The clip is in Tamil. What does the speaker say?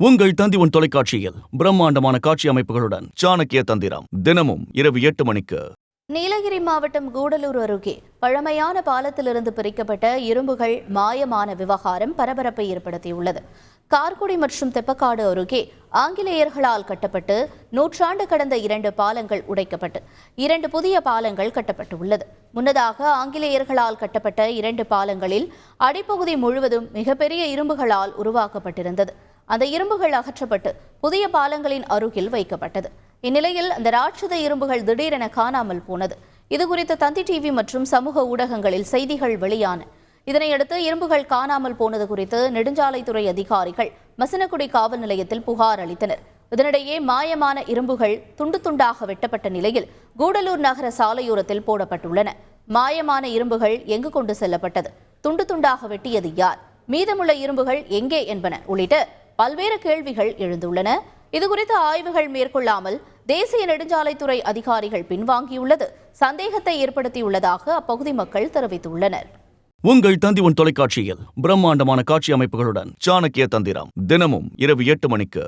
உங்கள் தந்தி தொலைக்காட்சியில் பிரம்மாண்டமான காட்சி அமைப்புகளுடன் சாணக்கிய தந்திரம் தினமும் இரவு 8 மணிக்கு. நீலகிரி மாவட்டம் கூடலூர் அருகே பழமையான பாலத்திலிருந்து பிரிக்கப்பட்ட இரும்புகள் மாயமான விவகாரம் பரபரப்பை ஏற்படுத்தியுள்ளது. கார்குடி மற்றும் தெப்பக்காடு அருகே ஆங்கிலேயர்களால் கட்டப்பட்டு நூற்றாண்டு கடந்த 2 பாலங்கள் உடைக்கப்பட்டு 2 புதிய பாலங்கள் கட்டப்பட்டுள்ளது. முன்னதாக ஆங்கிலேயர்களால் கட்டப்பட்ட 2 பாலங்களில் அடிப்பகுதி முழுவதும் மிகப்பெரிய இரும்புகளால் உருவாக்கப்பட்டிருந்தது. அந்த இரும்புகள் அகற்றப்பட்டு புதிய பாலங்களின் அருகில் வைக்கப்பட்டது. இந்நிலையில் அந்த ராட்சத இரும்புகள் திடீரென காணாமல் போனது. இதுகுறித்து தந்தி டிவி மற்றும் சமூக ஊடகங்களில் செய்திகள் வெளியான. இதனையடுத்து இரும்புகள் காணாமல் போனது குறித்து நெடுஞ்சாலைத்துறை அதிகாரிகள் மசனக்குடி காவல் நிலையத்தில் புகார் அளித்தனர். இதனிடையே மாயமான இரும்புகள் துண்டு துண்டாக வெட்டப்பட்ட நிலையில் கூடலூர் நகர சாலையோரத்தில் போடப்பட்டுள்ளன. மாயமான இரும்புகள் எங்கு கொண்டு செல்லப்பட்டது, துண்டு துண்டாக வெட்டியது யார், மீதமுள்ள இரும்புகள் எங்கே என்பன உள்ளிட்ட பல்வேறு கேள்விகள் எழுந்துள்ளன. இதுகுறித்து ஆய்வுகள் மேற்கொள்ளாமல் தேசிய நெடுஞ்சாலைத்துறை அதிகாரிகள் பின்வாங்கியுள்ளது சந்தேகத்தை ஏற்படுத்தியுள்ளதாக அப்பகுதி மக்கள் தெரிவித்துள்ளனர். உங்கள் தந்தி தொலைக்காட்சியில் பிரம்மாண்டமான காட்சி அமைப்புகளுடன் சாணக்கிய தந்திரம் தினமும் இரவு 8 மணிக்கு.